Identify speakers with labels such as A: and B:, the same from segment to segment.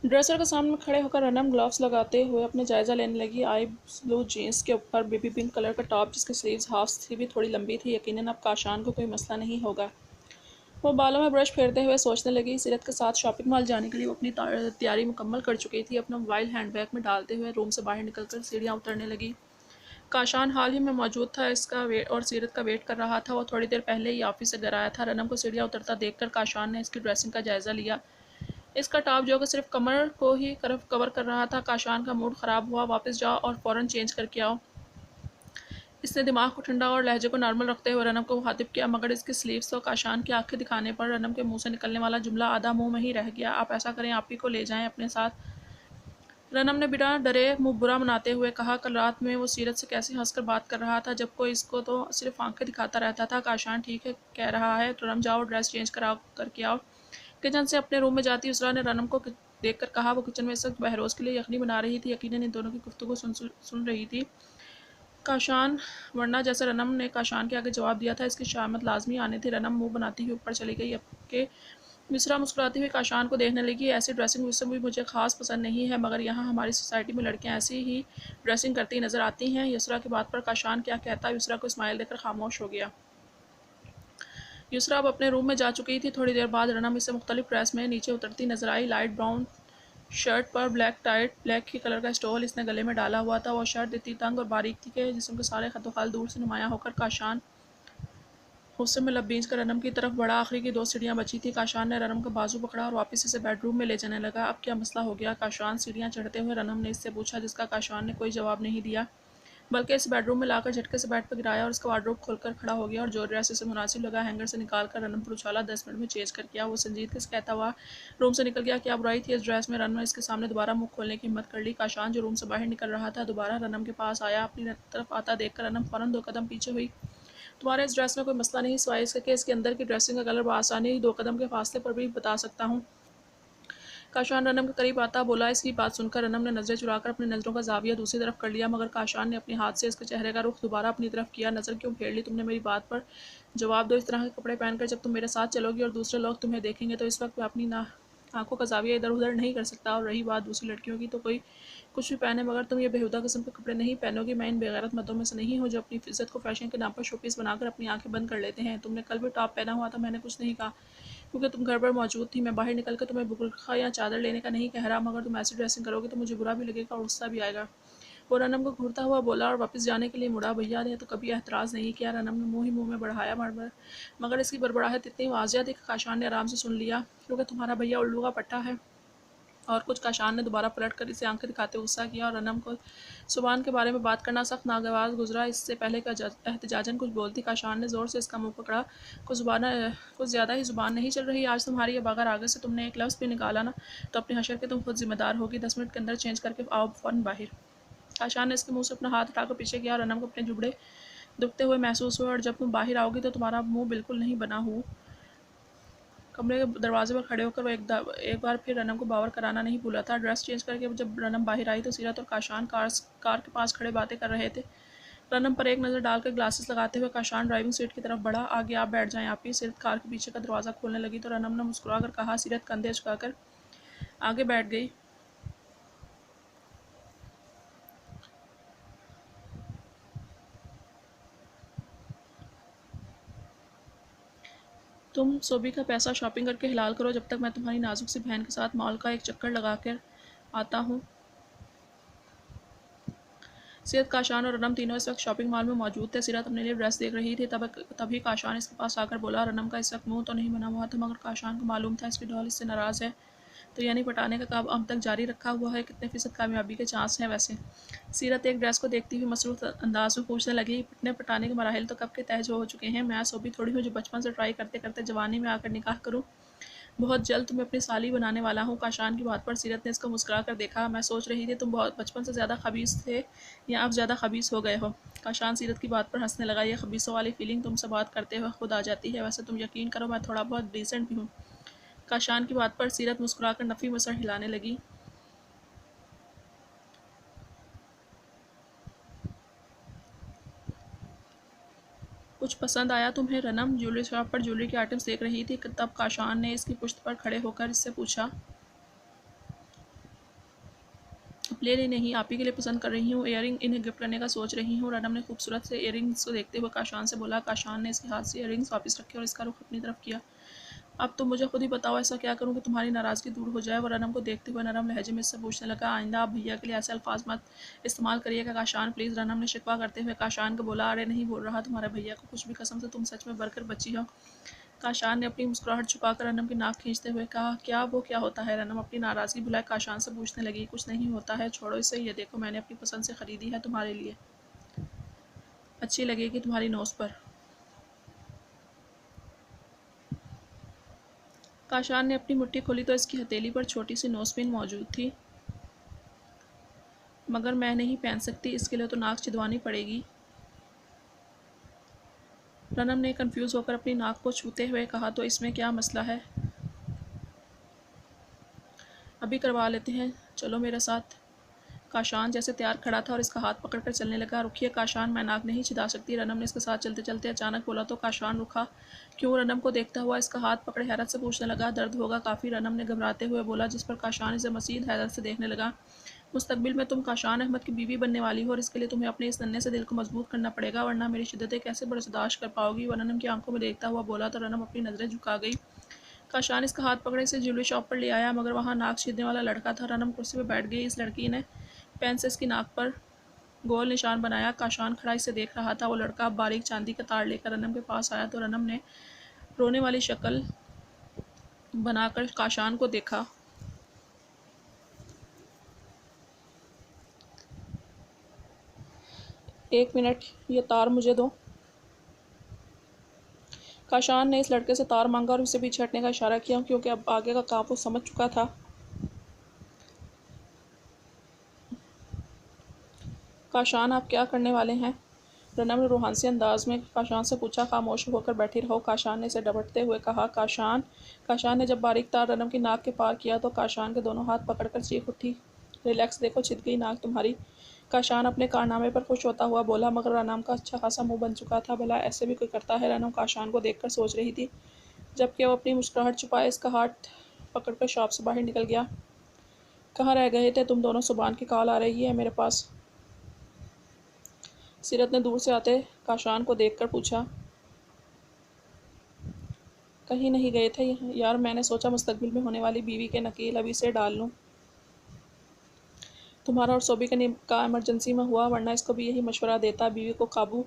A: Dresser के सामने खड़े होकर रनम ग्लव्स लगाते हुए अपने जायजा लेने लगी। आई ब्लू जीन्स के ऊपर बेबी पिंक कलर का टॉप जिसकी स्लीव्स हाफ से भी थोड़ी लंबी थी। यकीनन अब काशान को कोई मसला नहीं होगा। वो बालों में ब्रश फेरते हुए सोचने लगी। सीरत के साथ शॉपिंग मॉल जाने के लिए वो अपनी तैयारी मुकम्मल कर चुकी थी। अपना मोबाइल हैंडबैग में डालते हुए रूम से बाहर निकलकर सीढ़ियाँ उतरने लगी। काशान हाल ही में मौजूद था इसका वेट और सीरत का वेट कर रहा था। वो थोड़ी देर पहले ही ऑफिस से घर आया था। रनम को सीढ़ियाँ उतरता देखकर काशान ने इसकी ड्रेसिंग का जायजा लिया। इसका टॉप जो कि सिर्फ कमर को ही कवर कर रहा था। काशान का मूड ख़राब हुआ। वापस जाओ और फ़ौरन चेंज करके आओ। इसने दिमाग को ठंडा और लहजे को नॉर्मल रखते हुए रनम को मुखातिब किया, मगर इसकी स्लीव्स तो काशान की आंखें दिखाने पर रनम के मुंह से निकलने वाला जुमला आधा मुंह में ही रह गया। आप ऐसा करें, आप ही को ले जाएं अपने साथ। रनम ने बिना डरे मुंह बुरा मनाते हुए कहा। कल रात में वो सीरत से कैसे हंसकर बात कर रहा था, जब कोई इसको तो सिर्फ आंखें दिखाता रहता था। काशान ठीक है कह रहा है, रनम जाओ ड्रेस चेंज करा करके आओ। किचन से अपने रूम में जाती उसरा ने रनम को देखकर कहा। वो किचन में इस वक्त बहरोज के लिए यखनी बना रही थी। यकीनन इन दोनों की गुफ्तगू सुन रही थी काशान, वरना जैसे रनम ने काशान के आगे जवाब दिया था इसकी शामत लाजमी आने थी। रनम मुंह बनाती हुई ऊपर चली गई। के मिश्रा मुस्कुराती हुई काशान को देखने लगी। ऐसी ड्रेसिंग विस्म भी मुझे खास पसंद नहीं है, मगर यहाँ हमारी सोसाइटी में लड़कियाँ ऐसी ही ड्रेसिंग करती नजर आती हैं। युसरा की बात पर काशान क्या कहता, युसरा को स्माइल देकर खामोश हो गया। युसरा अब अपने रूम में जा चुकी थी। थोड़ी देर बाद रनम इसे मुख्तलिफ ड्रेस में नीचे उतरती नजर आई। लाइट ब्राउन शर्ट पर ब्लैक टाइट ब्लैक ही कलर का स्टोल इसने गले में डाला हुआ था। वो शर्ट इतनी तंग और बारीक थी कि जिसम के सारे खतोखाल दूर से नुमायां होकर काशान गुस्से में लबीज कर रनम की तरफ बढ़ा। आखिरी की 2 सीढ़ियाँ बची थी। काशान ने रनम का बाजू पकड़ा और वापस इसे बेडरूम में ले जाने लगा। अब क्या मसला हो गया, काशान सीढ़ियाँ चढ़ते हुए रनम ने इससे पूछा, जिसका काशान ने कोई जवाब नहीं दिया, बल्कि इस बेडरूम में लाकर झटके से बेड पर गिराया और इसका वार्डरोब खोलकर खड़ा हो गया और जो ड्रेस इसे मुनासिब लगा हैंगर से निकाल कर रनम पर उछाला। 10 मिनट में चेंज कर किया। वो संजीदगी से कहता हुआ रूम से निकल गया। क्या बुराई थी इस ड्रेस में। रनम ने इसके सामने दोबारा मुंह खोलने की हिम्मत कर ली। काशान जो रूम से बाहर निकल रहा था दोबारा रनम के पास आया। अपनी तरफ आता देखकर रनम फौरन 2 कदम पीछे हुई। तुम्हारे इस ड्रेस में कोई मसला नहीं, सिवाय इसके कि इसके अंदर की ड्रेसिंग का कलर बआसानी 2 कदम के फासले पर भी बता सकता हूँ। काशान रनम के करीब आता बोला। इसकी बात सुनकर रनम ने नजरें चुराकर अपनी नज़रों का जाविया दूसरी तरफ कर लिया, मगर काशान ने अपने हाथ से इसके चेहरे का रुख दोबारा अपनी तरफ किया। नज़र क्यों फेर ली तुमने, मेरी बात पर जवाब दो। इस तरह के कपड़े पहनकर जब तुम मेरे साथ चलोगी और दूसरे लोग तुम्हें देखेंगे तो इस वक्त मैं अपनी आंखों का जाविया इधर उधर नहीं कर सकता। और रही बात दूसरी लड़कियों की, तो कोई कुछ भी पहने, मगर तुम ये बेहुदा किस्म के कपड़े नहीं पहनोगी। मैं इन बेगैरत मर्दों में से नहीं हूँ जो अपनी इज्जत को फैशन के नाम पर शोपीस बनाकर अपनी आंखें बंद कर लेते हैं। तुमने कल भी टॉप पहना हुआ था, मैंने कुछ नहीं कहा क्योंकि तुम घर पर मौजूद थी। मैं बाहर निकल कर तुम्हें बुरखा या चादर लेने का नहीं कह रहा, मगर तुम ऐसी ड्रेसिंग करोगे तो मुझे बुरा भी लगेगा और गुस्सा भी आएगा। वो रनम को घूरता हुआ बोला और वापस जाने के लिए मुड़ा। भैया ने तो कभी एतराज़ नहीं किया। रनम ने मुंह ही मुंह में बढ़ाया मगर इसकी बड़बड़ाहट इतनी वाजिया थी कि काशान ने आराम से सुन लिया। क्योंकि तुम्हारा भैया उल्लू का पट्टा है और कुछ। काशान ने दोबारा पलट कर इसे आंखें दिखाते गुस्सा किया और रनम को सुबान के बारे में बात करना सख्त नागवार गुजरा। इससे पहले का एहतजाजन कुछ बोलती, काशान ने ज़ोर से इसका मुंह पकड़ा। कुछ ज़्यादा ही ज़ुबान नहीं चल रही आज तुम्हारी। अब अगर आगे से तुमने एक लफ्ज़ भी निकाला ना तो अपने हशर के तुम खुद जिम्मेदार होगी। 10 मिनट के अंदर चेंज करके आओ फ़ौरन बाहर। काशान ने इसके मुंह से अपना हाथ उठाकर पीछे किया और रनम को अपने जुबड़े दुखते हुए महसूस हुए। और जब तुम बाहर आओगी तो तुम्हारा मुंह बिल्कुल नहीं बना हो। कमरे के दरवाजे पर खड़े होकर वो एक बार फिर रनम को बावर कराना नहीं भूला था। ड्रेस चेंज करके जब रनम बाहर आई तो सीरत और काशान कार के पास खड़े बातें कर रहे थे। रनम पर एक नज़र डालकर ग्लासेस लगाते हुए काशान ड्राइविंग सीट की तरफ बढ़ा। आगे आप बैठ जाएं आप ही। सीरत कार के पीछे का दरवाज़ा खोलने लगी तो रनम ने मुस्कुरा कर कहा। सीरत कंधे झुकाकर आगे बैठ गई। तुम सोबी का पैसा शॉपिंग करके हिलाल करो, जब तक मैं तुम्हारी नाजुक सी बहन के साथ मॉल का एक चक्कर लगा कर आता हूँ। सीरत, काशान और रनम तीनों इस वक्त शॉपिंग मॉल में मौजूद थे। सीरत अपने लिए ड्रेस देख रही थी। तभी काशान इसके पास आकर बोला। रनम का इस वक्त मुंह तो नहीं बना हुआ था, मगर काशान को मालूम था इसकी डॉल इससे नाराज़ है। तो यानी पटाने का काम अब तक जारी रखा हुआ है। कितने फ़ीसद कामयाबी के चांस हैं वैसे। सीरत एक ड्रेस को देखती हुई मसरूफ़ अंदाज में पूछने लगी। पिटने पटाने के मराहिल तो कब के तय हो चुके हैं। मैं सोबी थोड़ी हूँ जो बचपन से ट्राई करते करते जवानी में आकर निकाह करूँ। बहुत जल्द तुम्हें अपनी साली बनाने वाला हूँ। काशान की बात पर सीरत ने इसको मुस्कुरा कर देखा। मैं सोच रही थी तुम बहुत बचपन से ज़्यादा खबीस थे या अब ज़्यादा खबीस हो गए हो। काशान सीरत की बात पर हंसने लगा। ये खबीसों वाली फीलिंग तुमसे बात करते हुए खुद आ जाती है। वैसे तुम यकीन करो मैं थोड़ा बहुत डिसेंट भी हूँ। काशान की बात पर सीरत मुस्कुराकर नफ़ी में सर हिलाने लगी। कुछ पसंद आया तुम्हें रनम? ज्वेलरी शॉप पर ज्वेलरी के आइटम्स देख रही थी तब काशान ने इसकी पुश्त पर खड़े होकर इससे पूछा। ले ले नहीं, आप ही के लिए पसंद कर रही हूँ, इयररिंग इन्हें गिफ्ट करने का सोच रही हूँ। रनम ने खूबसूरत से इयररिंग्स को देखते हुए काशान से बोला। काशान ने इसके हाथ से इयररिंग्स वापस रखे और इसका रुख अपनी तरफ किया। अब तुम मुझे खुद ही बताओ, ऐसा क्या करूँ कि तुम्हारी नाराज़गी दूर हो जाए। वो रनम को देखते हुए नरम लहजे में इससे पूछने लगा, आइंदा आप भैया के लिए ऐसे अल्फाज मत इस्तेमाल करिएगा काशान प्लीज़। रनम ने शिकवा करते हुए काशान को बोला, अरे नहीं बोल रहा तुम्हारे भैया को कुछ भी, कसम से तुम सच में बरकर बची हो। काशान ने अपनी मुस्कुराहट छुपाकर रनम की नाक खींचते हुए कहा, क्या वो क्या होता है। रनम अपनी नाराज़गी भुलाए काशान से पूछने लगी, कुछ नहीं होता है, छोड़ो इसे, ये देखो मैंने अपनी पसंद से ख़रीदी है तुम्हारे लिए, अच्छी लगेगी तुम्हारी नोज़ पर। काशान ने अपनी मुट्ठी खोली तो इसकी हथेली पर छोटी सी नोज़पिन मौजूद थी। मगर मैं नहीं पहन सकती, इसके लिए तो नाक छिदवानी पड़ेगी। रनम ने कंफ्यूज होकर अपनी नाक को छूते हुए कहा, तो इसमें क्या मसला है, अभी करवा लेते हैं, चलो मेरे साथ। काशान जैसे तैयार खड़ा था और इसका हाथ पकड़कर चलने लगा। रुकिए काशान, मैं नाक नहीं छिदा सकती। रनम ने इसके साथ चलते चलते अचानक बोला तो काशान रुका। क्यों। रनम को देखता हुआ इसका हाथ पकड़े हैरत से पूछने लगा, दर्द होगा काफ़ी। रनम ने घबराते हुए बोला, जिस पर काशान इसे मज़ीद हैरत से देखने लगा। मुस्तकबिल में तुम काशान अहमद की बीवी बनने वाली हो और इसके लिए तुम्हें अपने इस नन्हे से दिल को मजबूत करना पड़ेगा, वरना मेरी शिद्दतें कैसे बर्दाश्त कर पाओगी। वह रनम की आंखों में देखता हुआ बोला तो रनम अपनी नज़रें झुका गई। काशान इसका हाथ पकड़े इसे ज्वेलरी शॉप पर ले आया, मगर वहाँ नाक छीदने वाला लड़का था। रनम कुर्सी पर बैठ गई। इस लड़की ने पेन से इसकी नाक पर गोल निशान बनाया। काशान खड़ा इसे देख रहा था। वो लड़का अब बारीक चांदी का तार लेकर रनम के पास आया तो रनम ने रोने वाली शक्ल बनाकर काशान को देखा। एक मिनट, ये तार मुझे दो। काशान ने इस लड़के से तार मांगा और उसे पीछे हटने का इशारा किया, क्योंकि अब आगे का काम वो समझ चुका था। काशान, आप क्या करने वाले हैं। रनम ने रूहानी अंदाज में काशान से पूछा। खामोश होकर बैठी रहो, काशान ने इसे डपटते हुए कहा। काशान ने जब बारीक तार रनम की नाक के पार किया तो काशान के दोनों हाथ पकड़कर चीख उठी, रिलैक्स, देखो छिद गई नाक तुम्हारी। काशान अपने कारनामे पर खुश होता हुआ बोला, मगर रनम का अच्छा खासा मुंह बन चुका था। भला ऐसे भी कोई करता है। रनम काशान को देखकर सोच रही थी, जबकि वो अपनी मुस्कुराहट छुपाए इसका हाथ पकड़कर शॉप से बाहर निकल गया। कहाँ रह गए थे तुम दोनों, सुबान की कॉल आ रही है मेरे पास। सीरत ने दूर से आते काशान को देखकर पूछा। कहीं नहीं गए थे यार, मैंने सोचा मुस्तकबिल में होने वाली बीवी के नकील अभी से डाल लूँ। तुम्हारा और सोबी का निकाह इमरजेंसी में हुआ, वरना इसको भी यही मशवरा देता। बीवी को काबू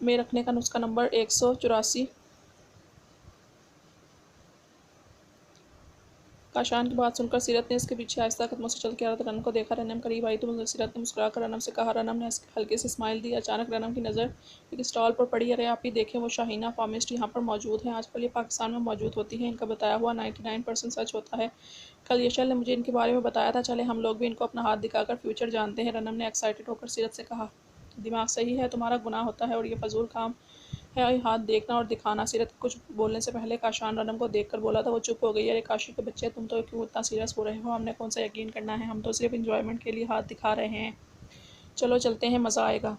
A: में रखने का नुस्खा नंबर 184। काशान की बात सुनकर सीरत ने इसके पीछे आहिस्ता कदमों से चल के रनम को देखा। रनम करीब आई तो सीरत ने मुस्कुराकर रनम से कहा। रनम ने हल्के से स्माइल दी। अचानक रनम की नज़र एक स्टॉल पर पड़ी। अरे आप ही देखें, वो शाहीना फार्मिस्ट यहाँ पर मौजूद है। आजकल ये पाकिस्तान में मौजूद होती है, इनका बताया हुआ 99% सच होता है। कल यशल ने मुझे इनके बारे में बताया था, चले हम लोग भी इनको अपना हाथ दिखाकर फ्यूचर जानते हैं। रनम ने एक्साइटेड होकर सीरत से कहा, दिमाग सही है तुम्हारा, गुनाह होता है और ये फजूल काम है और हाथ देखना और दिखाना। सीरत कुछ बोलने से पहले काशान रनम को देखकर बोला था। वो चुप हो गई। अरे काशी के बच्चे, तुम तो क्यों इतना सीरियस हो रहे हो, हमने कौन सा यकीन करना है, हम तो सिर्फ इंजॉयमेंट के लिए हाथ दिखा रहे हैं। चलो चलते हैं, मज़ा आएगा।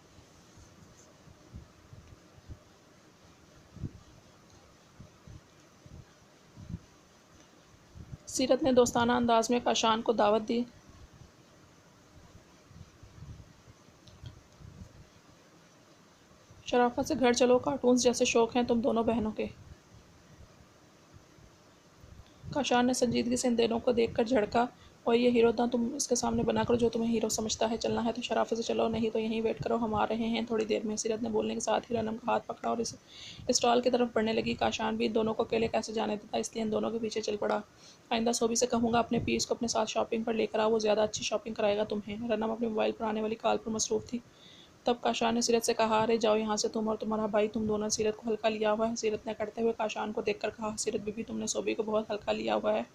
A: सीरत ने दोस्ताना अंदाज में काशान को दावत दी। शराफत से घर चलो, कार्टून्स जैसे शौक हैं तुम दोनों बहनों के। काशान ने संजीदगी से इन दोनों को देखकर झड़का। और ये हीरो ना तुम इसके सामने बना करो जो तुम्हें हीरो समझता है। चलना है तो शराफत से चलो, नहीं तो यहीं वेट करो, हम आ रहे हैं थोड़ी देर में। सीरत ने बोलने के साथ ही रनम का हाथ पकड़ा और इस स्टॉल की तरफ बढ़ने लगी। काशान भी इन दोनों को अकेले कैसे जाने देता, इसलिए इन दोनों के पीछे चल पड़ा। आइंदा सोबी से कहूँगा अपने पीस को अपने साथ शॉपिंग पर लेकर आओ, वो ज़्यादा अच्छी शॉपिंग कराएगा तुम्हें। रनम अपने मोबाइल पर आने वाली कॉल पर मसरूफ़ थी। तब काशान ने सीरत से कहा, अरे जाओ यहाँ से, तुम और तुम्हारा भाई, तुम दोनों सीरत को हल्का लिया हुआ है। सीरत ने करते हुए काशान को देखकर कहा, सीरत बीबी, तुमने सोबी को बहुत हल्का लिया हुआ है।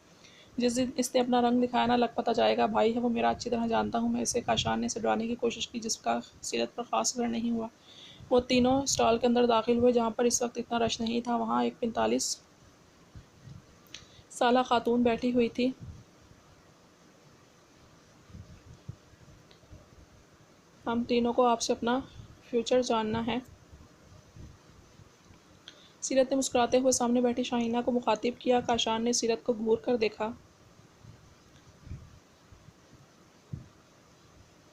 A: जिस दिन इसने अपना रंग दिखाया ना, लग पता जाएगा। भाई है वो मेरा, अच्छी तरह जानता हूँ मैं इसे। काशान ने इसे डराने की कोशिश की, जिसका सीरत पर खास असर नहीं हुआ। वो तीनों स्टॉल के अंदर दाखिल हुए, जहाँ पर इस वक्त इतना रश नहीं था। वहाँ एक 45 साला खातून बैठी हुई थी। हम तीनों को आपसे अपना फ्यूचर जानना है। सीरत ने मुस्कुराते हुए सामने बैठी शाहीना को मुखातिब किया। काशान ने सीरत को घूर कर देखा।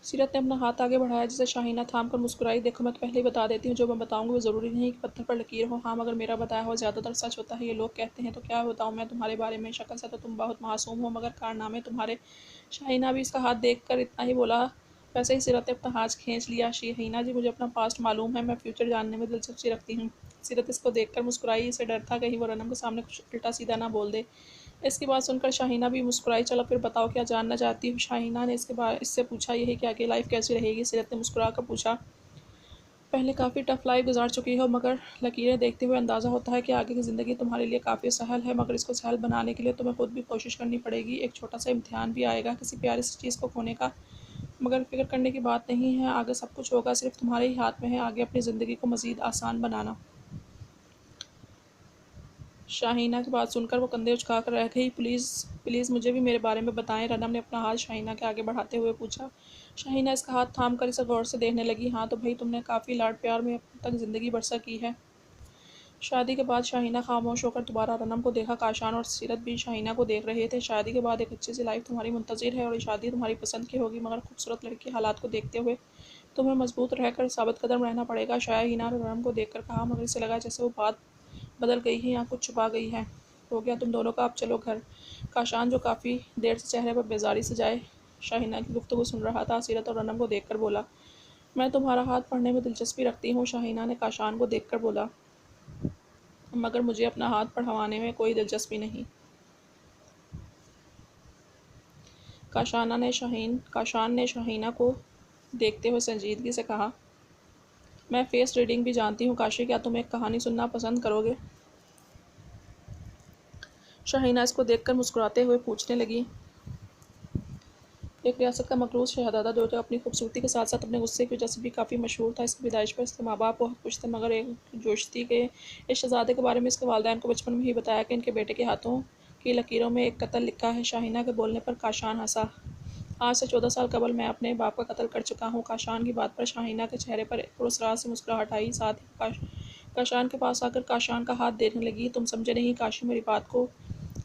A: सीरत ने अपना हाथ आगे बढ़ाया जिसे शाहीना थाम कर मुस्कुराई। देखो, मैं तो पहले ही बता देती हूँ, जो मैं बताऊँगी वो ज़रूरी नहीं कि पत्थर पर लकीर हो। हाँ, मगर मेरा बताया हुआ ज़्यादातर सच होता है, ये लोग कहते हैं। तो क्या बताऊँ मैं तुम्हारे बारे में? शक्ल से तो तुम बहुत मासूम हो, मगर कारनामे तुम्हारे। शाहीना भी इसका हाथ देख कर इतना ही बोला। वैसे ही सीरत ने अपना हाथ खींच लिया। शाहीना जी, मुझे अपना पास्ट मालूम है, मैं फ्यूचर जानने में दिलचस्पी रखती हूँ। सीरत इसको देखकर मुस्कुराई। इसे डर था कहीं वो रनम के सामने कुछ उल्टा सीधा ना बोल दे। इसकी बात सुनकर शाहीना भी मुस्कुराई। चलो फिर बताओ, क्या जानना चाहती हो? शाहीना ने इसके बाद इससे पूछा। यही कि आगे लाइफ कैसी रहेगी? सीरत ने मुस्कुरा कर पूछा। पहले काफ़ी टफ लाइफ गुजार चुकी हो, मगर लकीरें देखते हुए अंदाज़ा होता है कि आगे की ज़िंदगी तुम्हारे लिए काफ़ी सहल है। मगर इसको सहल बनाने के लिए तुम्हें खुद भी कोशिश करनी पड़ेगी। एक छोटा सा इम्तिहान भी आएगा, किसी प्यारी सी चीज़ को खोने का। मगर फ़िक्र करने की बात नहीं है, आगे सब कुछ होगा, सिर्फ तुम्हारे ही हाथ में है आगे अपनी ज़िंदगी को मज़ीद आसान बनाना। शाहीना की बात सुनकर वो कंधे उचकाकर रह गई। प्लीज़ प्लीज़ मुझे भी मेरे बारे में बताएं, रनम ने अपना हाथ शाहीना के आगे बढ़ाते हुए पूछा। शाहीना इसका हाथ थाम कर इसे गौर से देखने लगी। हाँ तो भाई, तुमने काफ़ी लाड प्यार में अब तक ज़िंदगी बसर की है। शादी के बाद शाहीना खामोश होकर दोबारा रनम को देखा। काशान और सीरत भी शाहीना को देख रहे थे। शादी के बाद एक अच्छी सी लाइफ तुम्हारी मुंतज़िर है और ये शादी तुम्हारी पसंद की होगी, मगर खूबसूरत लड़की हालात को देखते हुए तुम्हें मजबूत रहकर साबित कदम रहना पड़ेगा। शाहीना ने रनम को देखकर कहा, मगर इसे लगा जैसे वो बात बदल गई है या कुछ छुपा गई है। हो गया तुम दोनों का, अब चलो घर। काशान, जो काफ़ी देर से चेहरे पर बेजारी से जाए शाहीना की गुफ्तगू सुन रहा था, सीरत और रनम को देखकर बोला, मैं तुम्हारा हाथ पढ़ने में दिलचस्पी रखती हूँ। शाहीना ने काशान को देखकर बोला, मगर मुझे अपना हाथ पढ़वाने में कोई दिलचस्पी नहीं। काशान ने शाहीना को देखते हुए संजीदगी से कहा, मैं फेस रीडिंग भी जानती हूँ काशी, क्या तुम एक कहानी सुनना पसंद करोगे? शाहीना इसको देखकर मुस्कुराते हुए पूछने लगी। एक रियासत का मकरूज़ शहज़ादा जो अपनी खूबसूरती के साथ साथ अपने गुस्से की वजह से भी काफ़ी मशहूर था। इसकी पैदाइश पर इसके माँ बाप बहुत खुश थे, मगर एक जोश थी कि इस शहज़ादे के बारे में इसके वालिदैन को बचपन में ही बताया कि इनके बेटे के हाथों की लकीरों में एक कत्ल लिखा है। शाहीना के बोलने पर काशान हंसा। आज से 14 साल कबल मैं अपने बाप का कत्ल कर चुका हूँ। काशान की बात पर शाहीना के चेहरे पर पुरस्कार से मुस्कुराहट आई। साथ ही काशान के पास आकर काशान का हाथ देखने लगी। तुम समझे नहीं काशी मेरी बात को?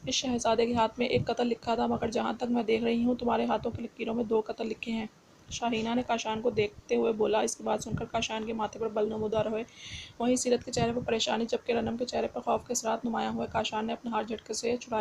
A: इस शहजादे के हाथ में एक कत्ल लिखा था, मगर जहाँ तक मैं देख रही हूँ तुम्हारे हाथों की लकीरों में 2 कत्ल लिखे हैं। शाहीना ने काशान को देखते हुए बोला। इसकी बात सुनकर काशान के माथे पर बल नमूदार हुए। वहीं सीरत के चेहरे पर परेशानी, जबकि रनम के चेहरे पर खौफ के असरात नुमायां हुए। काशान ने अपना हाथ झटके से छुड़ाया।